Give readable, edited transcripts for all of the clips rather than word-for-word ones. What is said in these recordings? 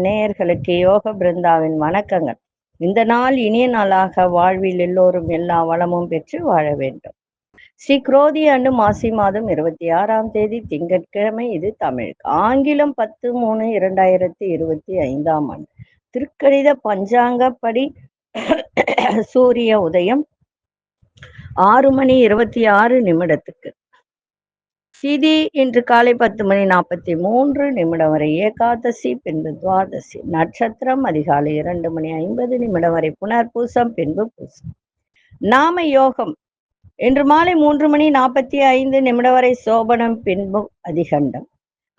நேயர்களுக்கு யோக பிருந்தாவின் வணக்கங்கள். இந்த நாள் இனிய நாளாக வாழ்வில் எல்லோரும் எல்லா வளமும் பெற்று வாழ வேண்டும். ஸ்ரீ குரோதி ஆண்டு மாசி மாதம் 26ஆம் தேதி திங்கட்கிழமை. இது தமிழ். ஆங்கிலம் 10/3/2025ஆம் ஆண்டு. திருக்கணித பஞ்சாங்கப்படி சூரிய உதயம் 6:26 திதி இன்று காலை 10:43 வரை ஏகாதசி, பின்பு துவாதசி. நட்சத்திரம் அதிகாலை 2:50 வரை புனர்பூசம், பின்பு பூசம். நாம யோகம் இன்று மாலை 3:45 வரை சோபனம், பின்பு அதிகண்டம்.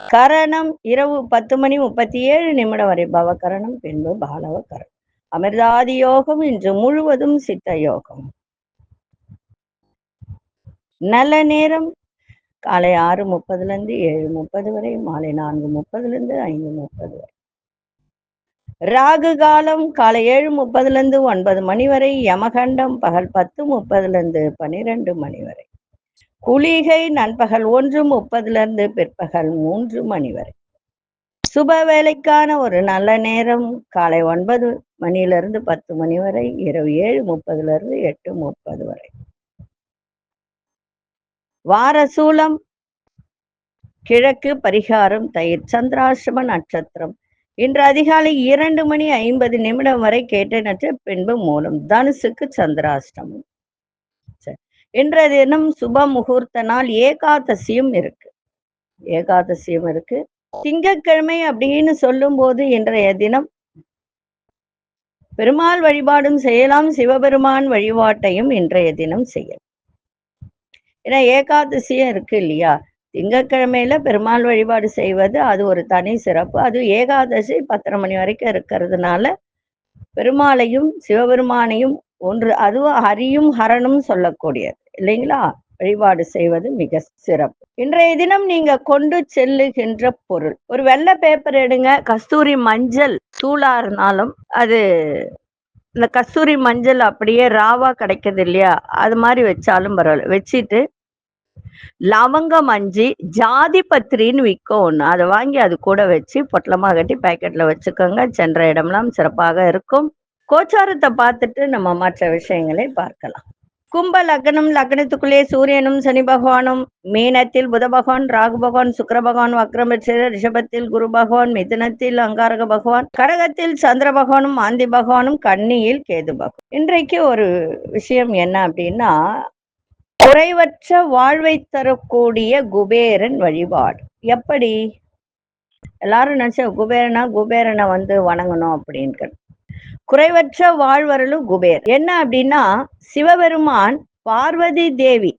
கரணம் இரவு 10:37 வரை பவகரணம், பின்பு பாலவ கரணம். அமிர்தாதி யோகம் இன்று முழுவதும் சித்த யோகம். நல்ல நேரம் காலை 6:30 7:30 வரை, மாலை 4:30 5:30 வரை. ராகு காலம் காலை 7:30 9 வரை. யமகண்டம் பகல் 10:30 12 வரை. குளிகை நண்பகல் 1:30 பிற்பகல் 3 வரை. சுப வேலைக்கான ஒரு நல்ல நேரம் காலை 9 10 வரை, இரவு 7:30 8:30 வரை. வாரசூலம் கிழக்கு, பரிகாரம் தயிர். சந்திராசிரம நட்சத்திரம் இன்று அதிகாலை 2:50 வரை கேட்ட நட்சத்திரம், பின்பு மூலம். தனுசுக்கு சந்திராஷ்டமம். இன்றைய தினம் சுப முகூர்த்த நாள். ஏகாதசியும் இருக்கு. திங்கட்கிழமை அப்படின்னு சொல்லும் போது இன்றைய தினம் பெருமாள் வழிபாடும் செய்யலாம், சிவபெருமான் வழிபாட்டையும் இன்றைய தினம் செய்யலாம். ஏன்னா ஏகாதசியும் இருக்கு இல்லையா. திங்கட்கிழமையில பெருமாள் வழிபாடு செய்வது அது ஒரு தனி சிறப்பு. அது ஏகாதசி 10:30 மணி வரைக்கும் இருக்கிறதுனால பெருமாளையும் சிவபெருமானையும் ஒன்று, அதுவும் ஹரியும் ஹரனும் சொல்லக்கூடியது இல்லைங்களா, வழிபாடு செய்வது மிக சிறப்பு. இன்றைய தினம் நீங்க கொண்டு செல்லுகின்ற பொருள் ஒரு வெள்ளை பேப்பர் எடுங்க. கஸ்தூரி மஞ்சள் தூளா இருந்தாலும் அது, இந்த கஸ்தூரி மஞ்சள் அப்படியே ராவா கிடைக்குது இல்லையா, அது மாதிரி வச்சாலும் பரவாயில்ல. வச்சுட்டு லவங்கம் 5, ஜாதி பத்திரின்னு விற்கும் ஒன்று, அதை வாங்கி அது கூட வச்சு பொட்டலமா கட்டி பேக்கெட்ல வச்சுக்கோங்க. சென்ற இடம்லாம் சிறப்பாக இருக்கும். கோச்சாரத்தை பார்த்துட்டு நம்ம மற்ற விஷயங்களை பார்க்கலாம். கும்ப லக்னம், லக்னத்துக்குள்ளே சூரியனும் சனி பகவானும், மீனத்தில் புத பகவான், ராகு பகவான், சுக்கிர பகவான் வக்ரம் பெற்று, ரிஷபத்தில் குரு பகவான், மிதுனத்தில் அங்காரக பகவான், கடகத்தில் சந்திர பகவானும், ஆந்தி பகவானும், கன்னியில் கேது பகவான். இன்றைக்கு ஒரு விஷயம் என்ன அப்படின்னா, குறைவற்ற வாழ்வை தரக்கூடிய குபேரன் வழிபாடு. எப்படி எல்லாரும் நினைச்ச குபேரனை வணங்கணும் அப்படின்னு. குறைவற்ற வாழ்வரலும் குபேர் என்ன அப்படின்னா, சிவபெருமான் பார்வதி தேவி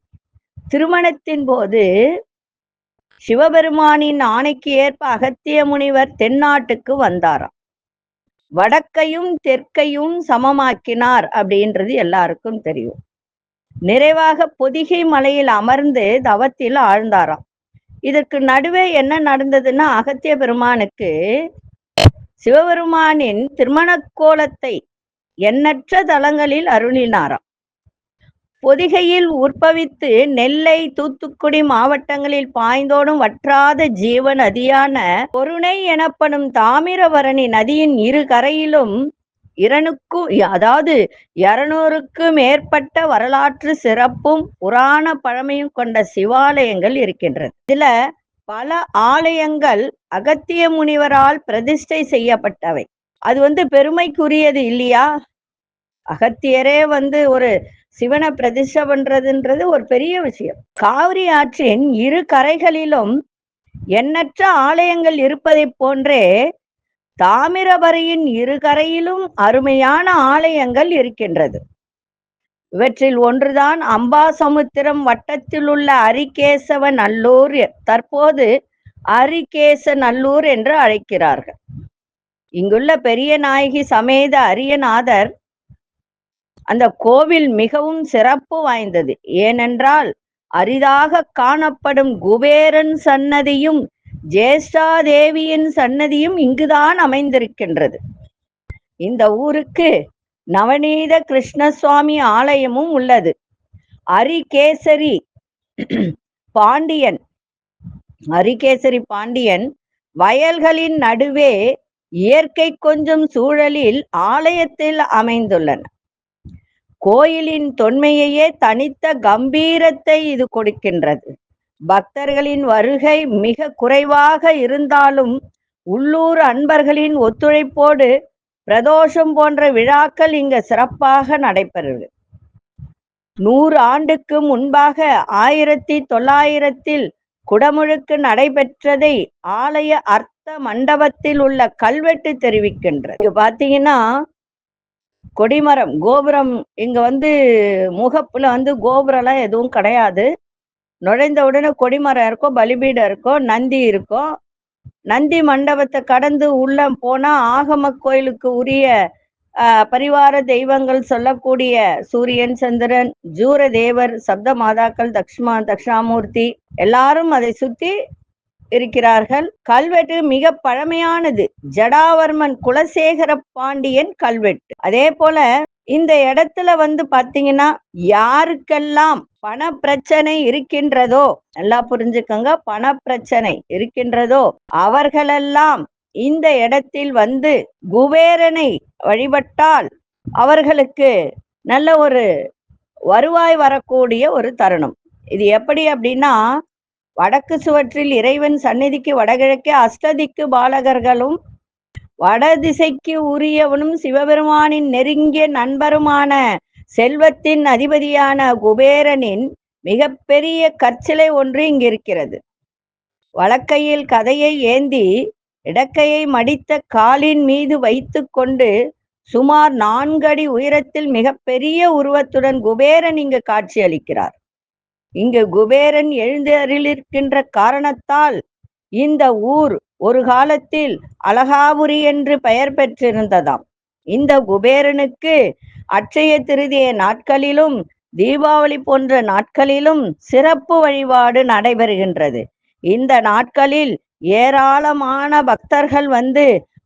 திருமணத்தின் போது சிவபெருமானின் ஆணைக்கு ஏற்ப அகத்திய முனிவர் தென்னாட்டுக்கு வந்தாராம். வடக்கையும் தெற்கையும் சமமாக்கினார் அப்படின்றது எல்லாருக்கும் தெரியும். நிறைவாக பொதிகை மலையில் அமர்ந்து தவத்தில் ஆழ்ந்தாராம். இதற்கு நடுவே என்ன நடந்ததுன்னா, அகத்திய பெருமானுக்கு சிவபெருமானின் திருமண கோலத்தை எண்ணற்ற தலங்களில் அருளினாராம். பொதிகையில் உற்பவித்து நெல்லை, தூத்துக்குடி மாவட்டங்களில் பாய்ந்தோடும் வற்றாத ஜீவ நதியான பொருணை எனப்படும் தாமிரபரணி நதியின் இரு கரையிலும் 200க்கும் மேற்பட்ட வரலாற்று சிறப்பும் புராண பழமையும் கொண்ட சிவாலயங்கள் இருக்கின்றது. இதுல பல ஆலயங்கள் அகத்திய முனிவரால் பிரதிஷ்டை செய்யப்பட்டவை. அது பெருமைக்குரியது இல்லையா. அகத்தியரே ஒரு சிவனை பிரதிஷ்டை பண்றதுன்றது ஒரு பெரிய விஷயம். காவிரி ஆற்றின் இரு கரைகளிலும் எண்ணற்ற ஆலயங்கள் இருப்பதை போன்றே தாமிரபரியின் இரு கரையிலும் அருமையான ஆலயங்கள் இருக்கின்றது. இவற்றில் ஒன்றுதான் அம்பாசமுத்திரம் வட்டத்தில் உள்ள அரிகேசவ நல்லூர், தற்போது அரிகேச நல்லூர் என்று அழைக்கிறார்கள். இங்குள்ள பெரிய நாயகி சமேத அரியநாதர் அந்த கோவில் மிகவும் சிறப்பு வாய்ந்தது. ஏனென்றால் அரிதாக காணப்படும் குபேரன் சன்னதியும் ஜேஷ்டா தேவியின் சன்னதியும் இங்குதான் அமைந்திருக்கின்றது. இந்த ஊருக்கு நவநீத கிருஷ்ணசுவாமி ஆலயமும் உள்ளது. அரிகேசரி பாண்டியன், அரிகேசரி பாண்டியன் வயல்களின் நடுவே இயற்கை கொஞ்சம் சூழலில் ஆலயத்தில் அமைந்துள்ளன. கோயிலின் தொன்மையையே தனித்த கம்பீரத்தை இது கொடுக்கின்றது. பக்தர்களின் வருகை மிக குறைவாக இருந்தாலும் உள்ளூர் அன்பர்களின் ஒத்துழைப்போடு பிரதோஷம் போன்ற விழாக்கள் இங்கு சிறப்பாக நடைபெறுகிறது. 100 ஆண்டுக்கு முன்பாக 1900 குடமுழுக்கு நடைபெற்றதை ஆலய அர்த்த மண்டபத்தில் உள்ள கல்வெட்டு தெரிவிக்கின்றது. இங்க பாத்தீங்கன்னா கொடிமரம், கோபுரம், இங்க முகப்புல கோபுரம்லாம் எதுவும் கிடையாது. நுழைந்த உடனே கொடிமரம் இருக்கும், பலிபீடம் இருக்கும், நந்தி இருக்கும். நந்தி மண்டபத்தை கடந்து உள்ள போனா ஆகம கோயிலுக்கு உரிய பரிவார தெய்வங்கள் சொல்லக்கூடிய சூரியன், சந்திரன், ஜூர தேவர், சப்த மாதாக்கள், தக்ஷணாமூர்த்தி எல்லாரும் அதை சுத்தி இருக்கிறார்கள். கல்வெட்டு மிக பழமையானது, ஜடாவர்மன் குலசேகர பாண்டியன் கல்வெட்டு. அதே போல இந்த இடத்துல பாத்தீங்கன்னா யாருக்கெல்லாம் பண பிரச்சனை இருக்கின்றதோ, நல்லா புரிஞ்சுக்கங்க, பண பிரச்சனை இருக்கின்றதோ அவர்களெல்லாம் இந்த இடத்தில் குபேரனை வழிபட்டால் அவர்களுக்கு நல்ல ஒரு வருவாய் வரக்கூடிய ஒரு தருணம். இது எப்படி அப்படின்னா, வடக்கு சுவற்றில் இறைவன் சந்நிதிக்கு வடகிழக்கே அஷ்டதிக்கு பாலகர்களும் வடதிசைக்கு உரியவனும் சிவபெருமானின் நெருங்கிய நண்பருமான செல்வத்தின் அதிபதியான குபேரனின் மிகப்பெரிய கற்சிலை ஒன்று இங்கு இருக்கிறது. வலக்கையில் கதையை ஏந்தி இடக்கையை மடித்த காலின் மீது வைத்து கொண்டு சுமார் 4 அடி உயரத்தில் மிகப்பெரிய உருவத்துடன் குபேரன் இங்கு காட்சியளிக்கிறார். இங்கு குபேரன் எழுந்தருளிருக்கின்ற காரணத்தால் இந்த ஊர் ஒரு காலத்தில் அழகாபுரி என்று பெயர் பெற்றிருந்ததாம். இந்த குபேரனுக்கு அட்சய திருதிய நாட்களிலும் தீபாவளி போன்ற நாட்களிலும் சிறப்பு வழிபாடு நடைபெறுகின்றது. இந்த நாட்களில் ஏராளமான பக்தர்கள்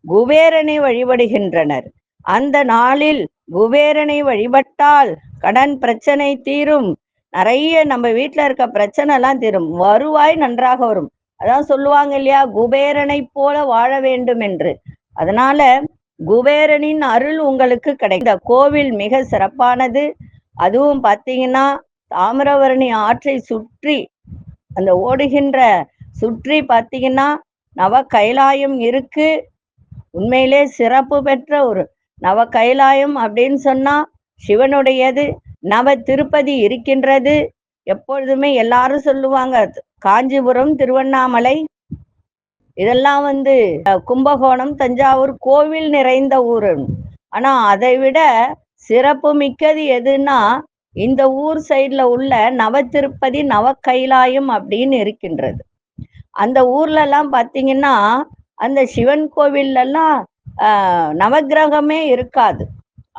குபேரனை வழிபடுகின்றனர். அந்த நாளில் குபேரனை வழிபட்டால் கடன் பிரச்சனை தீரும், நிறைய நம்ம வீட்டுல இருக்க பிரச்சனை எல்லாம் தீரும், வருவாய் நன்றாக வரும். அதான் சொல்லுவாங்க இல்லையா, குபேரனை போல வாழ வேண்டும் என்று. அதனால குபேரனின் அருள் உங்களுக்கு கிடைக்கும். இந்த கோவில் மிக சிறப்பானது. அதுவும் பார்த்தீங்கன்னா தாமிரபரணி ஆற்றை சுற்றி அந்த ஓடுகின்ற சுற்றி பார்த்தீங்கன்னா நவ கைலாயம் இருக்கு. உண்மையிலே சிறப்பு பெற்ற ஒரு நவ கைலாயம் அப்படின்னு சொன்னா சிவனுடையது. நவ திருப்பதி இருக்கின்றது. எப்பொழுதுமே எல்லாரும் சொல்லுவாங்க காஞ்சிபுரம், திருவண்ணாமலை, இதெல்லாம் கும்பகோணம், தஞ்சாவூர் கோவில் நிறைந்த ஊர். ஆனா அதை விட சிறப்பு மிக்கது எதுன்னா இந்த ஊர் சைட்ல உள்ள நவ திருப்பதி நவ கைலாயம் அப்படின்னு இருக்கின்றது. அந்த ஊர்ல எல்லாம் பாத்தீங்கன்னா அந்த சிவன் கோவில்ல எல்லாம் நவக்கிரகமே இருக்காது.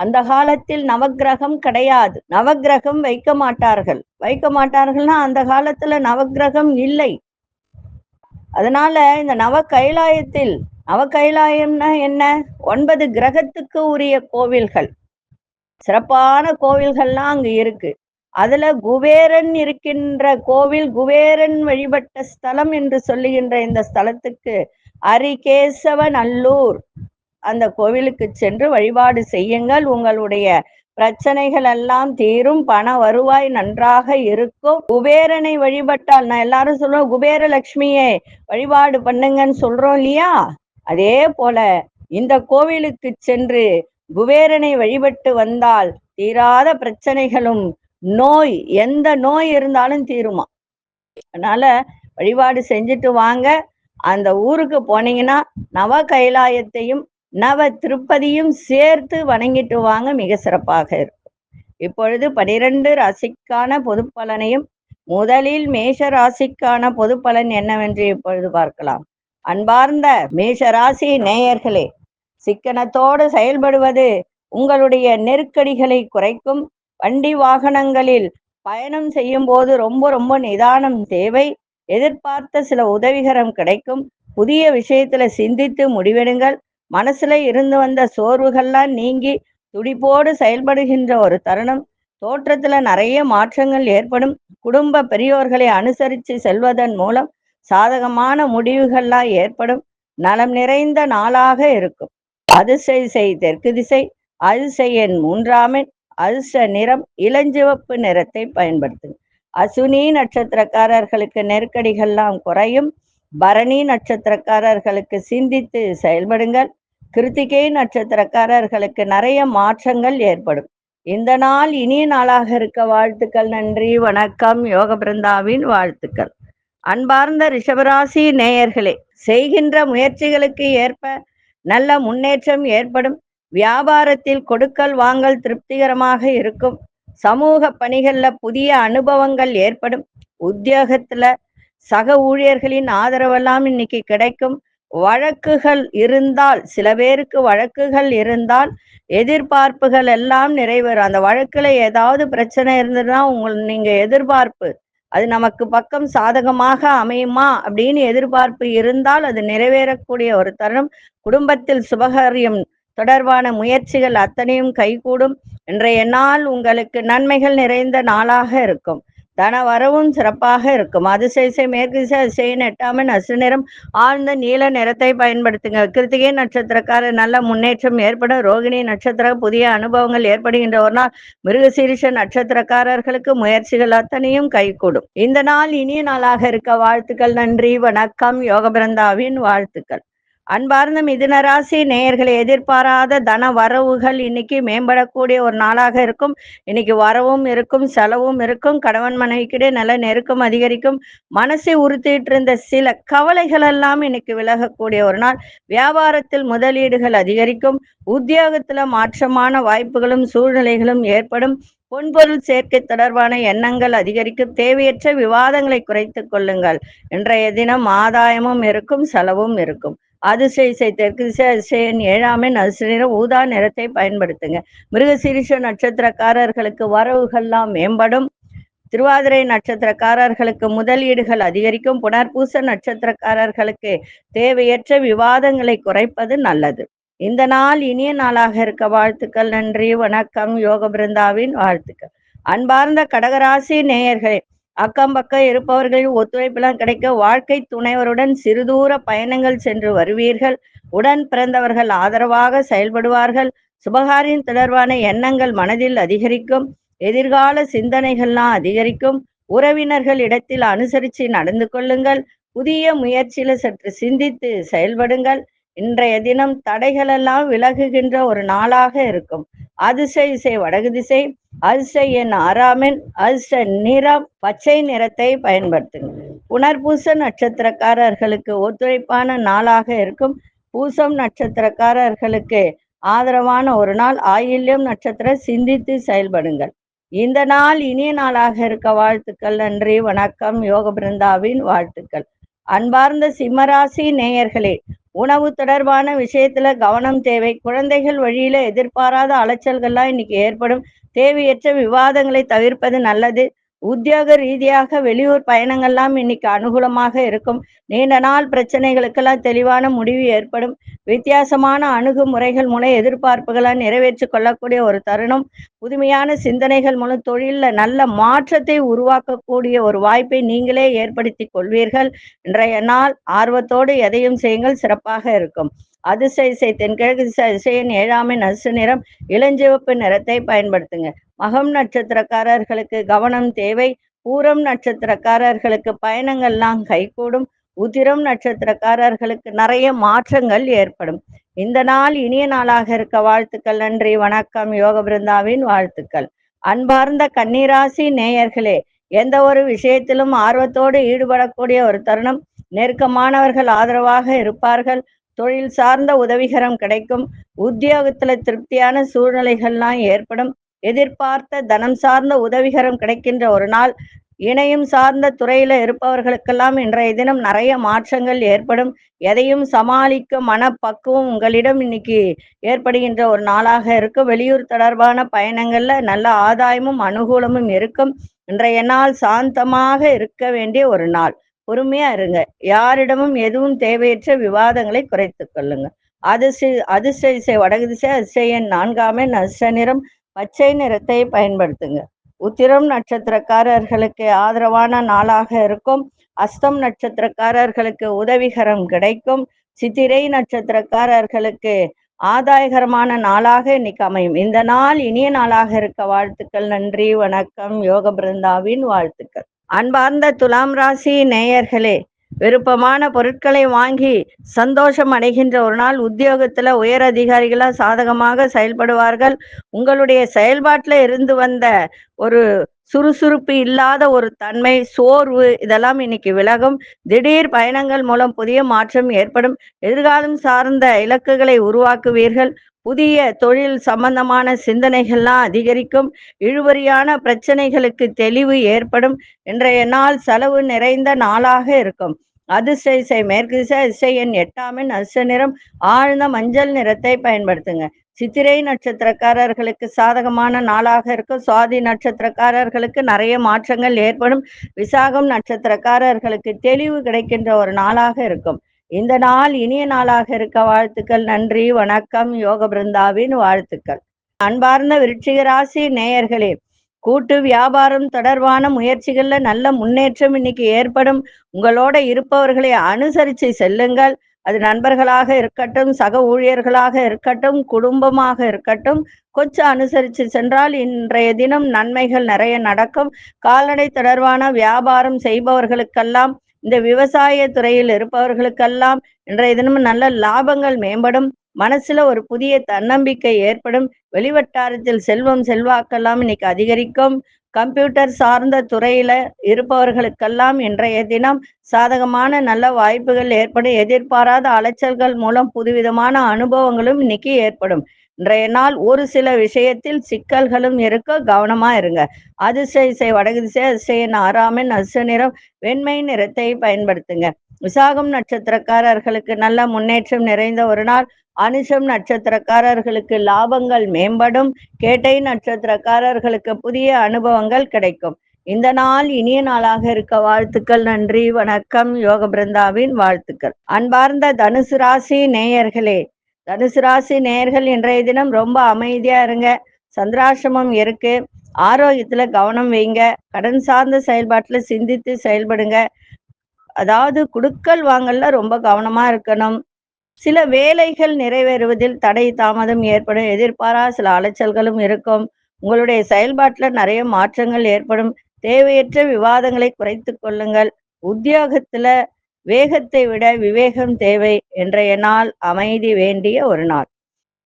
அந்த காலத்தில் நவக்கிரகம் கிடையாது, நவக்கிரகம் வைக்க மாட்டார்கள்னா அந்த காலத்துல நவக்கிரகம் இல்லை. அதனால இந்த நவ கைலாயம்னா என்ன, 9 கிரகத்துக்கு உரிய கோவில்கள், சிறப்பான கோவில்கள்லாம் அங்கு இருக்கு. அதுல குபேரன் இருக்கின்ற கோவில், குபேரன் வழிபட்ட ஸ்தலம் என்று சொல்லுகின்ற இந்த ஸ்தலத்துக்கு அரிகேசவ நல்லூர், அந்த கோவிலுக்கு சென்று வழிபாடு செய்யுங்கள். உங்களுடைய பிரச்சனைகள் எல்லாம் தீரும், பண வருவாய் நன்றாக இருக்கும். குபேரனை வழிபட்டால், நான் எல்லாரும் சொல்லுவோம் குபேர லட்சுமியை வழிபாடு பண்ணுங்கன்னு சொல்றோம் இல்லையா, அதே போல இந்த கோவிலுக்கு சென்று குபேரனை வழிபட்டு வந்தால் தீராத பிரச்சனைகளும் நோய், எந்த நோய் இருந்தாலும் தீருமா. அதனால வழிபாடு செஞ்சுட்டு வாங்க. அந்த ஊருக்கு போனீங்கன்னா நவ கைலாயத்தையும் நவ திருப்பதியும் சேர்த்து வணங்கிட்டு வாங்க, மிக சிறப்பாக இருக்கும். இப்பொழுது 12 ராசிக்கான பொது பலனையும், முதலில் மேஷ ராசிக்கான பொது பலன் என்னவென்று இப்பொழுது பார்க்கலாம். அன்பார்ந்த மேஷ ராசி நேயர்களே, சிக்கனத்தோடு செயல்படுவது உங்களுடைய நெருக்கடிகளை குறைக்கும். வண்டி வாகனங்களில் பயணம் செய்யும் போது ரொம்ப நிதானம் தேவை. எதிர்பார்த்த சில உதவிகரம் கிடைக்கும். புதிய விஷயத்துல சிந்தித்து முடிவெடுங்கள். மனசுல இருந்து வந்த சோர்வுகள்லாம் நீங்கி துடிப்போடு செயல்படுகின்ற ஒரு தருணம். தோற்றத்துல நிறைய மாற்றங்கள் ஏற்படும். குடும்ப பெரியோர்களை அனுசரித்து செல்வதன் மூலம் சாதகமான முடிவுகள்லாம் ஏற்படும். நலம் நிறைந்த நாளாக இருக்கும். அதிசய செய் தெற்கு திசை, அதிசய எண் 3 அதிர்ஷ்ட நிறம் இளஞ்சிவப்பு நிறத்தை பயன்படுத்துங்க. அசுனி நட்சத்திரக்காரர்களுக்கு நெருக்கடிகள்லாம் குறையும். பரணி நட்சத்திரக்காரர்களுக்கு சிந்தித்து செயல்படுங்கள். கிருத்திகை நட்சத்திரக்காரர்களுக்கு நிறைய மாற்றங்கள் ஏற்படும். இந்த நாள் இனிய நாளாக இருக்க வாழ்த்துக்கள். நன்றி, வணக்கம். யோக பிருந்தாவின் வாழ்த்துக்கள். அன்பார்ந்த ரிஷபராசி நேயர்களே, செய்கின்ற முயற்சிகளுக்கு ஏற்ப நல்ல முன்னேற்றம் ஏற்படும். வியாபாரத்தில் கொடுக்கல் வாங்கல் திருப்திகரமாக இருக்கும். சமூக பணிகள்ல புதிய அனுபவங்கள் ஏற்படும். உத்தியோகத்துல சக ஊழியர்களின் ஆதரவெல்லாம் இன்னைக்கு கிடைக்கும். வழக்குகள் இருந்தால், சில பேருக்கு வழக்குகள் இருந்தால் எதிர்பார்ப்புகள் எல்லாம் நிறைவேறும். அந்த வழக்குல ஏதாவது பிரச்சனை இருந்ததுன்னா நீங்க எதிர்பார்ப்பு அது நமக்கு பக்கம் சாதகமாக அமையுமா அப்படின்னு எதிர்பார்ப்பு இருந்தால் அது நிறைவேறக்கூடிய ஒரு தருணம். குடும்பத்தில் சுபகாரியம் தொடர்பான முயற்சிகள் அத்தனையும் கைகூடும். இன்றைய நாள் உங்களுக்கு நன்மைகள் நிறைந்த நாளாக இருக்கும். தன வரவும் சிறப்பாக இருக்கும். அதிசய மேற்கு திசை, அதிசய 8 அசு நிறம் ஆழ்ந்த நீல நிறத்தை பயன்படுத்துங்க. கிருத்திகை நட்சத்திரக்கார நல்ல முன்னேற்றம் ஏற்படும். ரோகிணி நட்சத்திர புதிய அனுபவங்கள் ஏற்படுகின்ற ஒரு நாள். மிருகசீரிஷ நட்சத்திரக்காரர்களுக்கு முயற்சிகள் அத்தனையும் கைகூடும். இந்த நாள் இனிய நாளாக இருக்க வாழ்த்துக்கள். நன்றி, வணக்கம். யோக பிருந்தாவின் வாழ்த்துக்கள். அன்பார்ந்த மிதுன ராசி நேயர்களை, எதிர்பாராத தன வரவுகள் இன்னைக்கு மேம்படக்கூடிய ஒரு நாளாக இருக்கும். இன்னைக்கு வரவும் இருக்கும், செலவும் இருக்கும். கணவன் மனைவிக்கிடையே நல்ல நெருக்கம் அதிகரிக்கும். மனசை உறுத்திட்டு இருந்த சில கவலைகள் எல்லாம் இன்னைக்கு விலகக்கூடிய ஒரு நாள். வியாபாரத்தில் முதலீடுகள் அதிகரிக்கும். உத்தியோகத்துல மாற்றமான வாய்ப்புகளும் சூழ்நிலைகளும் ஏற்படும். பொன்பொருள் சேர்க்கை தொடர்பான எண்ணங்கள் அதிகரிக்கும். தேவையற்ற விவாதங்களை குறைத்துக் கொள்ளுங்கள். இன்றைய தினம் ஆதாயமும் இருக்கும், செலவும் இருக்கும். அதிசய தெற்கு திசை, அதிசய எண் 7 அதிர்ஷ்ட நிறம் ஊதா நிறத்தை பயன்படுத்துங்க. மிருகசீரிஷ நட்சத்திரக்காரர்களுக்கு வரவுகள்லாம் மேம்படும். திருவாதிரை நட்சத்திரக்காரர்களுக்கு முதலீடுகள் அதிகரிக்கும். புனர்பூச நட்சத்திரக்காரர்களுக்கு தேவையற்ற விவாதங்களை குறைப்பது நல்லது. இந்த நாள் இனிய நாளாக இருக்க வாழ்த்துக்கள். நன்றி, வணக்கம். யோக பிருந்தாவின் வாழ்த்துக்கள். அன்பார்ந்த கடகராசி நேயர்களே, அக்கம் பக்கம் இருப்பவர்களின் ஒத்துழைப்பெல்லாம் கிடைக்க. வாழ்க்கை துணைவருடன் சிறுதூர பயணங்கள் சென்று வருவீர்கள். உடன் பிறந்தவர்கள் ஆதரவாக செயல்படுவார்கள். சுபகாரியம் தொடர்பான எண்ணங்கள் மனதில் அதிகரிக்கும். எதிர்கால சிந்தனைகள்லாம் அதிகரிக்கும். உறவினர்கள் இடத்தில் அனுசரித்து நடந்து கொள்ளுங்கள். புதிய முயற்சியில சற்று சிந்தித்து செயல்படுங்கள். இன்றைய தினம் தடைகளெல்லாம் விலகுகின்ற ஒரு நாளாக இருக்கும். அதிசய வடகு திசை, அதிசய எண் 6 அதிர்ஷ்ட நிறம் பச்சை நிறத்தை பயன்படுத்துங்க. புனர்பூச நட்சத்திரக்காரர்களுக்கு ஒத்துழைப்பான நாளாக இருக்கும். பூசம் நட்சத்திரக்காரர்களுக்கு ஆதரவான ஒரு நாள். ஆயில்யம் நட்சத்திரம் சிந்தித்து செயல்படுங்கள். இந்த நாள் இனிய நாளாக இருக்க வாழ்த்துக்கள். நன்றி, வணக்கம். யோக பிருந்தாவின் வாழ்த்துக்கள். அன்பார்ந்த சிம்மராசி நேயர்களே, உணவு தொடர்பான விஷயத்துல கவனம் தேவை. குழந்தைகள் வழியில எதிர்பாராத அலைச்சல்கள்லாம் இன்னைக்கு ஏற்படும். தேவையற்ற விவாதங்களை தவிர்ப்பது நல்லது. உத்தியோக ரீதியாக வெளியூர் பயணங்கள்லாம் இன்னைக்கு அனுகூலமாக இருக்கும். நீண்ட நாள் பிரச்சனைகளுக்கெல்லாம் தெளிவான முடிவு ஏற்படும். வித்தியாசமான அணுகுமுறைகள் மூலம் எதிர்பார்ப்புகளால் நிறைவேற்றி கொள்ளக்கூடிய ஒரு தருணம். புதுமையான சிந்தனைகள் மூலம் தொழிலில் நல்ல மாற்றத்தை உருவாக்கக்கூடிய ஒரு வாய்ப்பை நீங்களே ஏற்படுத்தி கொள்வீர்கள். இன்றைய நாள் ஆர்வத்தோடு எதையும் செய்யுங்கள், சிறப்பாக இருக்கும். அதிசய தென்கிழக்கு திசை, அதிசய எண் 7 அதிர்ஷ்ட நிறம் இளஞ்சிவப்பு நிறத்தை பயன்படுத்துங்க. மகம் நட்சத்திரக்காரர்களுக்கு கவனம் தேவை. பூரம் நட்சத்திரக்காரர்களுக்கு பயணங்கள்லாம் கைகூடும். உத்திரம் நட்சத்திரக்காரர்களுக்கு நிறைய மாற்றங்கள் ஏற்படும். இந்த நாள் இனிய நாளாக இருக்க வாழ்த்துக்கள். நன்றி, வணக்கம். யோக பிருந்தாவின் வாழ்த்துக்கள். அன்பார்ந்த கன்னிராசி நேயர்களே, எந்த ஒரு விஷயத்திலும் ஆர்வத்தோடு ஈடுபடக்கூடிய ஒரு தருணம். நெருக்கமானவர்கள் ஆதரவாக இருப்பார்கள். தொழில் சார்ந்த உதவிகரம் கிடைக்கும். உத்தியோகத்துல திருப்தியான சூழ்நிலைகள்லாம் ஏற்படும். எதிர்பார்த்த தனம் சார்ந்த உதவிகரம் கிடைக்கின்ற ஒரு நாள். இணையும் சார்ந்த துறையில இருப்பவர்களுக்கெல்லாம் இன்றைய தினம் நிறைய மாற்றங்கள் ஏற்படும். எதையும் சமாளிக்கும் மனப்பக்குவம் உங்களிடம் இன்னைக்கு ஏற்படுகின்ற ஒரு நாளாக இருக்கும். வெளியூர் தொடர்பான பயணங்கள்ல நல்ல ஆதாயமும் அனுகூலமும் இருக்கும். இன்றைய நாள் சாந்தமாக இருக்க வேண்டிய ஒரு நாள். பொறுமையா இருங்க. யாரிடமும் எதுவும் தேவையற்ற விவாதங்களை குறைத்துக் கொள்ளுங்க. அதிசய வடகு திசை, அதிசய எண் 4 அதிர்ஷ்ட நிறம் பச்சை நிறத்தை பயன்படுத்துங்க. உத்திரம் நட்சத்திரக்காரர்களுக்கு ஆதரவான நாளாக இருக்கும். அஸ்தம் நட்சத்திரக்காரர்களுக்கு உதவிகரம் கிடைக்கும். சித்திரை நட்சத்திரக்காரர்களுக்கு ஆதாயகரமான நாளாக இன்னைக்கு அமையும். இந்த நாள் இனிய நாளாக இருக்க வாழ்த்துக்கள். நன்றி, வணக்கம். யோக பிருந்தாவின் வாழ்த்துக்கள். அன்பார்ந்த துலாம் ராசி நேயர்களே, விருப்பமான பொருட்களை வாங்கி சந்தோஷம் அடைகின்ற ஒரு நாள். உத்தியோகத்துல உயர் அதிகாரிகளா சாதகமாக செயல்படுவார்கள். உங்களுடைய செயல்பாட்டுல இருந்து வந்த ஒரு சுறுசுறுப்பு இல்லாத ஒரு தன்மை, சோர்வு இதெல்லாம் இன்னைக்கு விலகும். திடீர் பயணங்கள் மூலம் புதிய மாற்றம் ஏற்படும். எதிர்காலம் சார்ந்த இலக்குகளை உருவாக்குவீர்கள். புதிய தொழில் சம்பந்தமான சிந்தனைகள்லாம் அதிகரிக்கும். இழுபறியான பிரச்சனைகளுக்கு தெளிவு ஏற்படும். இன்றைய நாள் செலவு நிறைந்த நாளாக இருக்கும். அதிர்ஷ்ட திசை மேற்கு திசை. அதிர்ஷ்ட எண் 8 அதிர்ஷ்ட நிறம் ஆழ்ந்த மஞ்சள் நிறத்தை பயன்படுத்துங்க. சித்திரை நட்சத்திரக்காரர்களுக்கு சாதகமான நாளாக இருக்கும். சுவாதி நட்சத்திரக்காரர்களுக்கு நிறைய மாற்றங்கள் ஏற்படும். விசாகம் நட்சத்திரக்காரர்களுக்கு தெளிவு கிடைக்கின்ற ஒரு நாளாக இருக்கும். இந்த நாள் இனிய நாளாக இருக்க வாழ்த்துக்கள். நன்றி, வணக்கம். யோக பிருந்தாவின் வாழ்த்துக்கள். அன்பார்ந்த விருச்சிக ராசி நேயர்களே, கூட்டு வியாபாரம் தொடர்பான முயற்சிகள்ல நல்ல முன்னேற்றம் இன்னைக்கு ஏற்படும். உங்களோட இருப்பவர்களை அனுசரித்து செல்லுங்கள். அது நண்பர்களாக இருக்கட்டும், சக ஊழியர்களாக இருக்கட்டும், குடும்பமாக இருக்கட்டும், கொஞ்சம் அனுசரித்து சென்றால் இன்றைய தினம் நன்மைகள் நிறைய நடக்கும். கால்நடை தொடர்பான வியாபாரம் செய்பவர்களுக்கெல்லாம், இந்த விவசாய துறையில் இருப்பவர்களுக்கெல்லாம் இன்றைய தினம் நல்ல லாபங்கள் மேம்படும். மனசுல ஒரு புதிய தன்னம்பிக்கை ஏற்படும். வெளிவட்டாரத்தில் செல்வம் செல்வாக்கெல்லாம் இன்னைக்கு அதிகரிக்கும். கம்ப்யூட்டர் சார்ந்த துறையில இருப்பவர்களுக்கெல்லாம் இன்றைய தினம் சாதகமான நல்ல வாய்ப்புகள் ஏற்படும். எதிர்பாராத அலைச்சல்கள் மூலம் புதுவிதமான அனுபவங்களும் இன்னைக்கு ஏற்படும். இன்றைய நாள் ஒரு சில விஷயத்தில் சிக்கல்களும் இருக்க, கவனமா இருங்க. அதிர்ஷ்ட திசை வடக்கு திசை. அதிர்ஷ்ட எண் 6 அதிர்ஷ்ட நிறம் வெண்மை நிறத்தை பயன்படுத்துங்க. விசாகம் நட்சத்திரக்காரர்களுக்கு நல்ல முன்னேற்றம் நிறைந்த ஒரு நாள். அனுஷம் நட்சத்திரக்காரர்களுக்கு லாபங்கள் மேம்படும். கேட்டை நட்சத்திரக்காரர்களுக்கு புதிய அனுபவங்கள் கிடைக்கும். இந்த நாள் இனிய நாளாக இருக்க வாழ்த்துக்கள். நன்றி, வணக்கம். யோக பிருந்தாவின் வாழ்த்துக்கள். அன்பார்ந்த தனுசு ராசி நேயர்களே, தனுசு ராசி நேயர்கள் இன்றைய தினம் ரொம்ப அமைதியா இருங்க. சந்திராசிரமம் இருக்கு. ஆரோக்கியத்துல கவனம் வைங்க. கடன் சார்ந்த செயல்பாட்டுல சிந்தித்து செயல்படுங்க. அதாவது குடுக்கல் வாங்கல்ல ரொம்ப கவனமா இருக்கணும். சில வேலைகள் நிறைவேறுவதில் தடை தாமதம் ஏற்படும். எதிர்பாராத சில அலைச்சல்களும் இருக்கும். உங்களுடைய செயல்பாட்டுல நிறைய மாற்றங்கள் ஏற்படும். தேவையற்ற விவாதங்களை குறைத்து கொள்ளுங்கள். உத்தியோகத்துல வேகத்தை விட விவேகம் தேவை. இன்றைய நாள் அமைதி வேண்டிய ஒரு நாள்.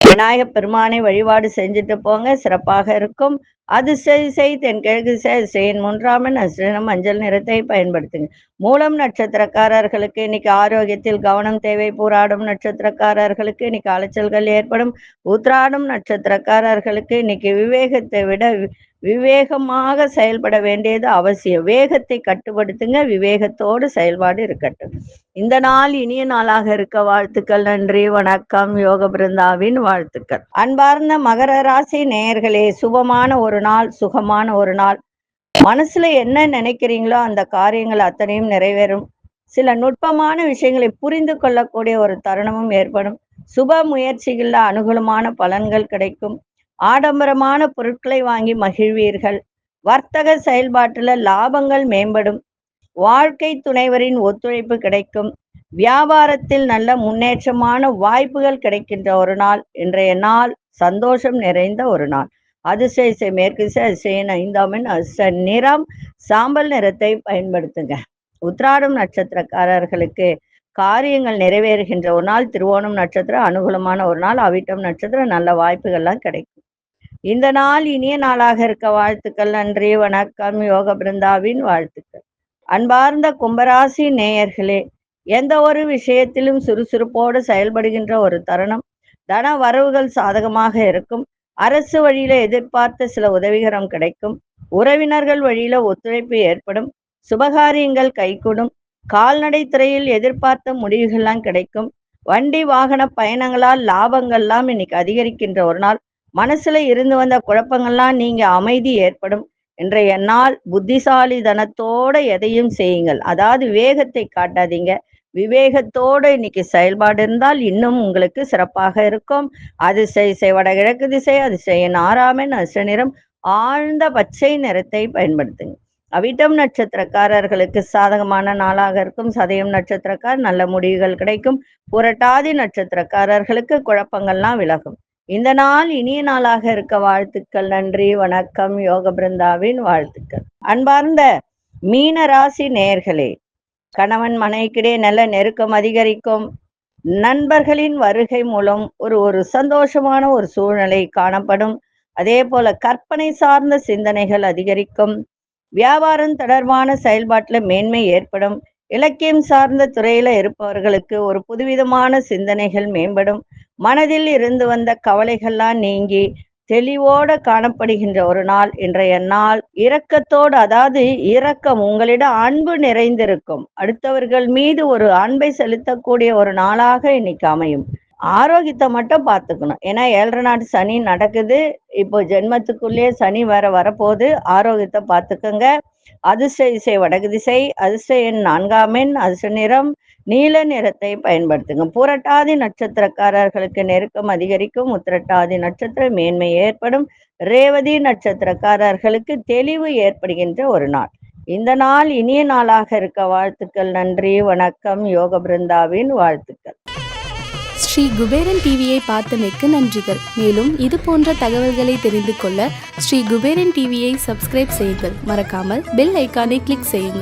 விநாயகப் பெருமானை வழிபாடு செஞ்சுட்டு போங்க, சிறப்பாக இருக்கும். அதிர்ஷ்ட திசை தென்கிழக்கு திசை. அதிர்ஷ்ட எண் 3 அதிர்ஷ்ட மஞ்சள் நிறத்தை பயன்படுத்துங்க. மூலம் நட்சத்திரக்காரர்களுக்கு இன்னைக்கு ஆரோக்கியத்தில் கவனம் தேவை. பூராடும் நட்சத்திரக்காரர்களுக்கு இன்னைக்கு அலைச்சல்கள் ஏற்படும். உத்திராடும் நட்சத்திரக்காரர்களுக்கு இன்னைக்கு விவேகத்தை விட விவேகமாக செயல்பட வேண்டியது அவசியம். வேகத்தை கட்டுப்படுத்துங்க. விவேகத்தோடு செயல்பாடு இருக்கட்டும். இந்த நாள் இனிய நாளாக இருக்க வாழ்த்துக்கள். நன்றி, வணக்கம். யோக பிருந்தாவின் வாழ்த்துக்கள். அன்பார்ந்த மகர ராசி நேயர்களே, சுபமான ஒரு நாள், சுகமான ஒரு நாள். மனசுல என்ன நினைக்கிறீங்களோ அந்த காரியங்கள் அத்தனையும் நிறைவேறும். சில நுட்பமான விஷயங்களை புரிந்து கொள்ளக்கூடிய ஒரு தருணமும் ஏற்படும். சுப முயற்சிகள்ல அனுகூலமான பலன்கள் கிடைக்கும். ஆடம்பரமான பொருட்களை வாங்கி மகிழ்வீர்கள். வர்த்தக செயல்பாட்டுல லாபங்கள் மேம்படும். வாழ்க்கை துணைவரின் ஒத்துழைப்பு கிடைக்கும். வியாபாரத்தில் நல்ல முன்னேற்றமான வாய்ப்புகள் கிடைக்கின்ற ஒரு நாள். இன்றைய நாள் சந்தோஷம் நிறைந்த ஒரு நாள். அதிர்ஷ்ட திசை மேற்கு திசை. அதிர்ஷ்ட எண் 5 அதிர்ஷ்ட நிறம் சாம்பல் நிறத்தை பயன்படுத்துங்க. உத்திராடம் நட்சத்திரக்காரர்களுக்கு காரியங்கள் நிறைவேறுகின்ற ஒரு நாள். திருவோணம் நட்சத்திரம் அனுகூலமான ஒரு நாள். அவிட்டம் நட்சத்திரம் நல்ல வாய்ப்புகள்லாம் கிடைக்கும். இந்த நாள் இனிய நாளாக இருக்க வாழ்த்துக்கள். நன்றி, வணக்கம். யோக பிருந்தாவின் வாழ்த்துக்கள். அன்பார்ந்த கும்பராசி நேயர்களே, எந்த ஒரு விஷயத்திலும் சுறுசுறுப்போடு செயல்படுகின்ற ஒரு தருணம். தன வரவுகள் சாதகமாக இருக்கும். அரசு வழியில எதிர்பார்த்த சில உதவிகரம் கிடைக்கும். உறவினர்கள் வழியில ஒத்துழைப்பு ஏற்படும். சுபகாரியங்கள் கைகூடும். கால்நடை துறையில் எதிர்பார்த்த முடிவுகள்லாம் கிடைக்கும். வண்டி வாகன பயணங்களால் லாபங்கள்லாம் இன்னைக்கு அதிகரிக்கின்ற ஒரு நாள். மனசுல இருந்து வந்த குழப்பங்கள்லாம் நீங்க அமைதி ஏற்படும். இன்றைய நாள் புத்திசாலித்தனத்தோட எதையும் செய்யுங்கள். அதாவது வேகத்தை காட்டாதீங்க. விவேகத்தோடு இன்னைக்கு செயல்பாடு இருந்தால் இன்னும் உங்களுக்கு சிறப்பாக இருக்கும். அதிசய வடகிழக்கு திசை, அதிசயன் 6ஆம் அதிர்ஷ்ட நிறம் ஆழ்ந்த பச்சை நிறத்தை பயன்படுத்துங்க. அவிட்டம் நட்சத்திரக்காரர்களுக்கு சாதகமான நாளாக இருக்கும். சதயம் நட்சத்திரக்கார் நல்ல முடிவுகள் கிடைக்கும். புரட்டாதி நட்சத்திரக்காரர்களுக்கு குழப்பங்கள்லாம் விலகும். இந்த நாள் இனிய நாளாக இருக்க வாழ்த்துக்கள். நன்றி, வணக்கம். யோக பிருந்தாவின் வாழ்த்துக்கள். அன்பார்ந்த மீன ராசி நேயர்களே, கணவன் மனைவிக்கிடையே நல்ல நெருக்கம் அதிகரிக்கும். நண்பர்களின் வருகை மூலம் ஒரு சந்தோஷமான ஒரு சூழ்நிலை காணப்படும். அதே போல கற்பனை சார்ந்த சிந்தனைகள் அதிகரிக்கும். வியாபாரம் தொடர்பான செயல்பாட்டுல மேன்மை ஏற்படும். இலக்கியம் சார்ந்த துறையில இருப்பவர்களுக்கு ஒரு புதுவிதமான சிந்தனைகள் மேம்படும். மனதில் இருந்து வந்த கவலைகள்லாம் நீங்கி தெளிவோட காணப்படுகின்ற ஒரு நாள் இன்றைய நாள். இரக்கத்தோடு, அதாவது இரக்கம், உங்களிடம் அன்பு நிறைந்திருக்கும். அடுத்தவர்கள் மீது ஒரு அன்பை செலுத்தக்கூடிய ஒரு நாளாக இன்னைக்கு அமையும். ஆரோக்கியத்தை மட்டும் பார்த்துக்கணும். ஏன்னா 7.5 நாட்டு சனி நடக்குது. இப்போ ஜென்மத்துக்குள்ளே சனி வேற வரப்போகுது. ஆரோக்கியத்தை பார்த்துக்கோங்க. அதிர்ஷ்ட திசை வடக்கு திசை, அதிர்ஷ்ட எண் 4ஆம் எண், அதிர்ஷ்ட நிறம் நீல நிறத்தை பயன்படுத்துங்க. புரட்டாதி நட்சத்திரக்காரர்களுக்கு நெருக்கம் அதிகரிக்கும். உத்திரட்டாதி நட்சத்திர மேன்மை ஏற்படும். ரேவதி நட்சத்திரக்காரர்களுக்கு தெளிவு ஏற்படுகின்ற ஒரு நாள். இந்த நாள் இனிய நாளாக இருக்க வாழ்த்துக்கள். நன்றி, வணக்கம். யோக பிருந்தாவின் வாழ்த்துக்கள். ஸ்ரீ குபேரன் டிவியை பார்த்தமைக்கு நன்றிகள். மேலும் இது போன்ற தகவல்களை தெரிந்து கொள்ள ஸ்ரீ குபேரன் டிவியை சப்ஸ்கிரைப் செய்யுங்கள். மறக்காமல் பெல் ஐக்கானை கிளிக் செய்யுங்கள்.